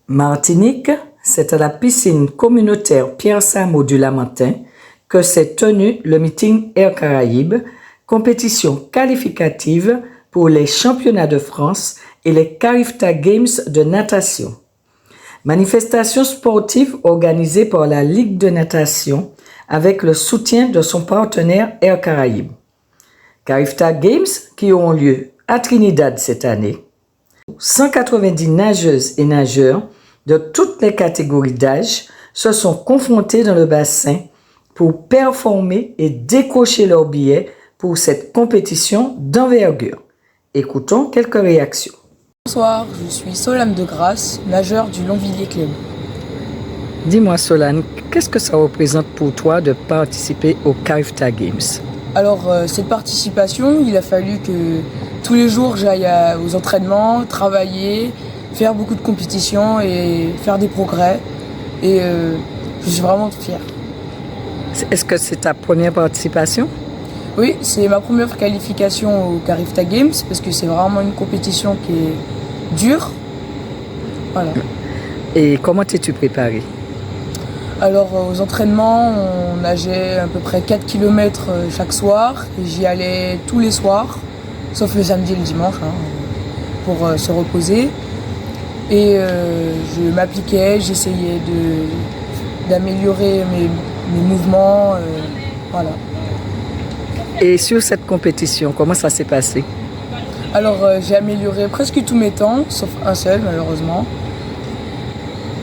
Martinique, c'est à la piscine communautaire Pierre-Samo du Lamentin que s'est tenu le meeting Air Caraïbes, compétition qualificative pour les championnats de France et les Carifta Games de natation. Manifestation sportive organisée par la Ligue de natation avec le soutien de son partenaire Air Caraïbes. Carifta Games qui auront lieu à Trinidad cette année. 190 nageuses et nageurs de toutes les catégories d'âge se sont confrontés dans le bassin pour performer et décrocher leur billet pour cette compétition d'envergure. Écoutons quelques réactions. Bonsoir, je suis Solane de Grasse, nageur du Longvilliers Club. Dis-moi Solane, qu'est-ce que ça représente pour toi de participer aux Carifta Games? Alors cette participation, il a fallu que tous les jours j'aille aux entraînements, travailler, faire beaucoup de compétitions et faire des progrès. Et je suis vraiment fière. Est-ce que c'est ta première participation? Oui, c'est ma première qualification aux Carifta Games parce que c'est vraiment une compétition qui est dure. Voilà. Et comment t'es-tu préparée? Alors aux entraînements, on nageait à peu près 4 km chaque soir et j'y allais tous les soirs, sauf le samedi et le dimanche, pour se reposer. Et je m'appliquais, j'essayais d'améliorer mes mouvements, voilà. Et sur cette compétition, comment ça s'est passé? Alors j'ai amélioré presque tous mes temps, sauf un seul malheureusement.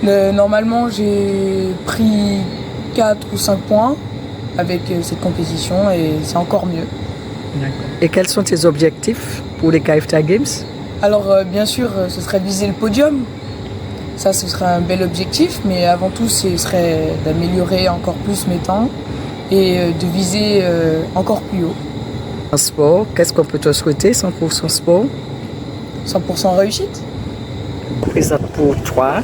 Normalement j'ai pris 4 ou 5 points avec cette compétition et c'est encore mieux. Et quels sont tes objectifs pour les Carifta Games? Alors bien sûr ce serait de viser le podium, ça ce serait un bel objectif, mais avant tout ce serait d'améliorer encore plus mes temps et de viser encore plus haut. En sport, qu'est-ce qu'on peut te souhaiter 100% sport? 100% réussite. Présente pour toi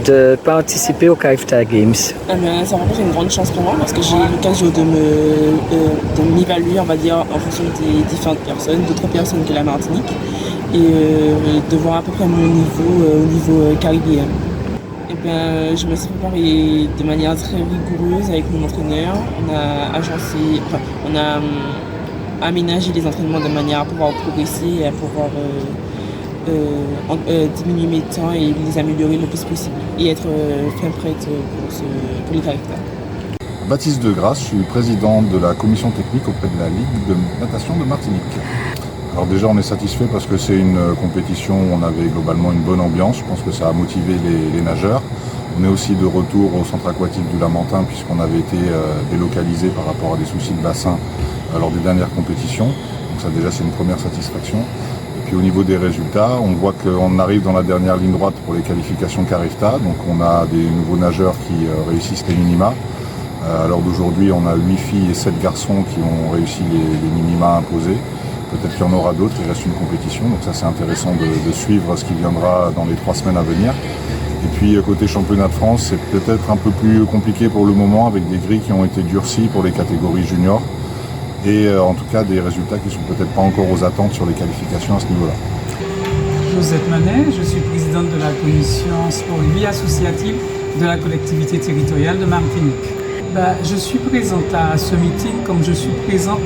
de participer aux Carifta Games? Ça représente une grande chance pour moi parce que j'ai l'occasion de m'évaluer, on va dire, en fonction des différentes personnes, d'autres personnes que la Martinique, et de voir à peu près mon niveau au niveau caribéen. Et bien, je me suis préparée de manière très rigoureuse avec mon entraîneur. On a aménagé les entraînements de manière à pouvoir progresser et à pouvoir diminuer mes temps et les améliorer le plus possible et être bien prête pour les Carifta. Baptiste de Grasse, je suis président de la commission technique auprès de la Ligue de natation de Martinique. Alors déjà on est satisfait parce que c'est une compétition où on avait globalement une bonne ambiance, je pense que ça a motivé les nageurs. On est aussi de retour au centre aquatique du Lamentin puisqu'on avait été délocalisé par rapport à des soucis de bassin lors des dernières compétitions. Donc ça déjà c'est une première satisfaction. Et puis au niveau des résultats, on voit qu'on arrive dans la dernière ligne droite pour les qualifications Carifta. Donc on a des nouveaux nageurs qui réussissent les minima. À l'heure d'aujourd'hui, on a 8 filles et 7 garçons qui ont réussi les minima imposés. Peut-être qu'il y en aura d'autres, il reste une compétition. Donc ça c'est intéressant de suivre ce qui viendra dans les 3 semaines à venir. Et puis côté championnat de France, c'est peut-être un peu plus compliqué pour le moment avec des grilles qui ont été durcies pour les catégories juniors. Et en tout cas des résultats qui ne sont peut-être pas encore aux attentes sur les qualifications à ce niveau-là. Josette Manet, je suis présidente de la commission sport et vie associative de la collectivité territoriale de Martinique. Je suis présente à ce meeting comme je suis présente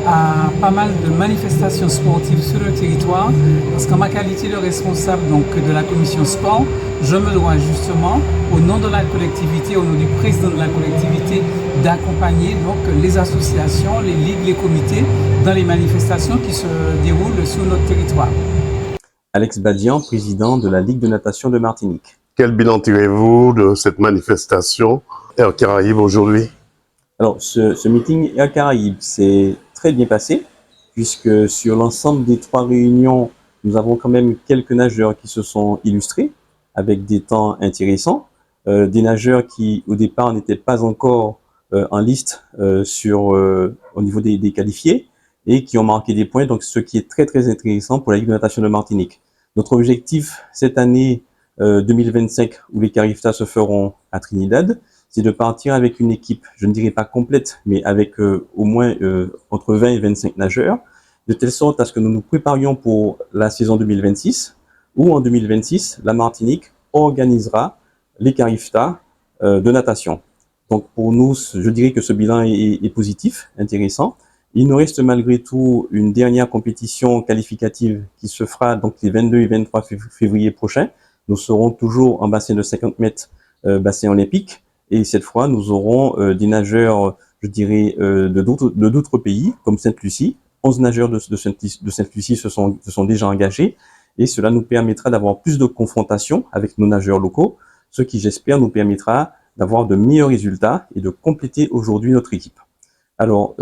à pas mal de manifestations sportives sur le territoire parce qu'en ma qualité de responsable de la commission sport, je me dois justement au nom de la collectivité, au nom du président de la collectivité, d'accompagner les associations, les ligues, les comités dans les manifestations qui se déroulent sur notre territoire. Alex Badian, président de la Ligue de natation de Martinique. Quel bilan tirez-vous de cette manifestation Air Caraïbes aujourd'hui? Alors, ce meeting Air Caraïbes s'est très bien passé, puisque sur l'ensemble des 3 réunions, nous avons quand même quelques nageurs qui se sont illustrés, avec des temps intéressants, des nageurs qui, au départ, n'étaient pas encore en liste au niveau des qualifiés, et qui ont marqué des points, donc ce qui est très très intéressant pour la Ligue de natation de Martinique. Notre objectif cette année 2025, où les Carifta se feront à Trinidad, c'est de partir avec une équipe, je ne dirais pas complète, mais avec au moins entre 20 et 25 nageurs, de telle sorte à ce que nous nous préparions pour la saison 2026, où en 2026, la Martinique organisera les Carifta de natation. Donc pour nous, je dirais que ce bilan est positif, intéressant. Il nous reste malgré tout une dernière compétition qualificative qui se fera donc les 22 et 23 février prochains. Nous serons toujours en bassin de 50 mètres, bassin olympique. Et cette fois, nous aurons des nageurs, je dirais, de d'autres pays, comme Sainte-Lucie. 11 nageurs de Sainte-Lucie se sont déjà engagés. Et cela nous permettra d'avoir plus de confrontations avec nos nageurs locaux, ce qui, j'espère, nous permettra d'avoir de meilleurs résultats et de compléter aujourd'hui notre équipe. Alors,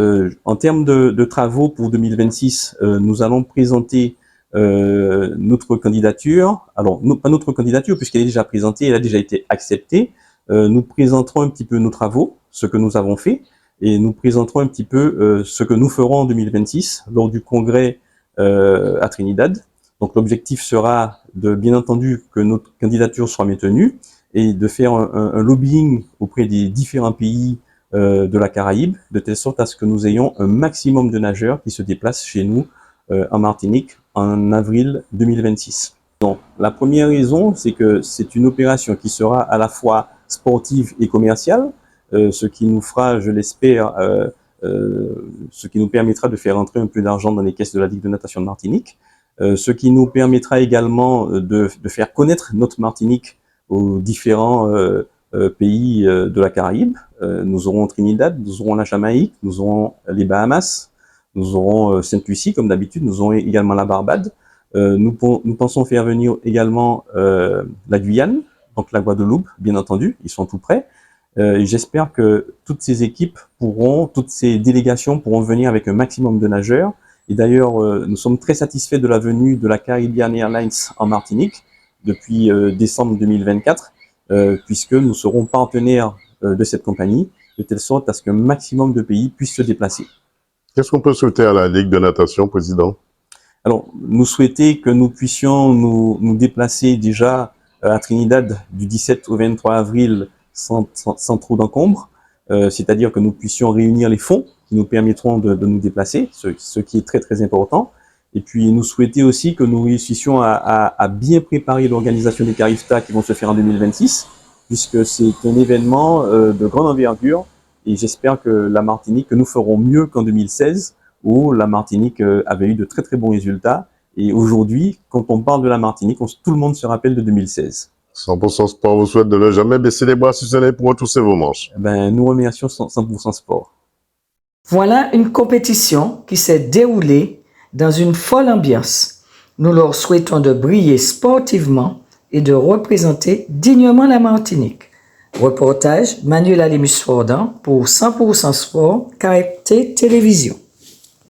en termes de travaux pour 2026, nous allons présenter notre candidature. Alors, pas notre candidature, puisqu'elle est déjà présentée, elle a déjà été acceptée. Nous présenterons un petit peu nos travaux, ce que nous avons fait, et nous présenterons un petit peu ce que nous ferons en 2026 lors du congrès à Trinidad. Donc, l'objectif sera de, bien entendu, que notre candidature soit maintenue et de faire un lobbying auprès des différents pays de la Caraïbe, de telle sorte à ce que nous ayons un maximum de nageurs qui se déplacent chez nous en Martinique en avril 2026. Donc, la première raison, c'est que c'est une opération qui sera à la fois sportive et commerciale, ce qui nous fera, je l'espère, ce qui nous permettra de faire entrer un peu d'argent dans les caisses de la Ligue de natation de Martinique, ce qui nous permettra également de faire connaître notre Martinique aux différents pays de la Caraïbe. Nous aurons Trinidad, nous aurons la Jamaïque, nous aurons les Bahamas, nous aurons Sainte-Lucie comme d'habitude, nous aurons également la Barbade. Nous pensons faire venir également la Guyane, donc la Guadeloupe, bien entendu, ils sont tout prêts. J'espère que toutes ces équipes toutes ces délégations pourront venir avec un maximum de nageurs. Et d'ailleurs, nous sommes très satisfaits de la venue de la Caribbean Airlines en Martinique depuis décembre 2024, puisque nous serons partenaires de cette compagnie, de telle sorte à ce qu'un maximum de pays puissent se déplacer. Qu'est-ce qu'on peut souhaiter à la Ligue de natation, Président? Alors, nous souhaitons que nous puissions nous déplacer déjà à Trinidad du 17 au 23 avril sans trop d'encombre, c'est-à-dire que nous puissions réunir les fonds qui nous permettront de nous déplacer, ce qui est très très important. Et puis nous souhaitons aussi que nous réussissions à bien préparer l'organisation des Carifta qui vont se faire en 2026, puisque c'est un événement de grande envergure, et j'espère que la Martinique, que nous ferons mieux qu'en 2016, où la Martinique avait eu de très très bons résultats. Et aujourd'hui, quand on parle de la Martinique, tout le monde se rappelle de 2016. 100% Sport vous souhaite de ne jamais baisser les bras si ce n'est pour retrousser vos manches. Nous remercions 100% Sport. Voilà une compétition qui s'est déroulée dans une folle ambiance. Nous leur souhaitons de briller sportivement et de représenter dignement la Martinique. Reportage Manuel Alimus Fordan pour 100% Sport, KFT Télévision.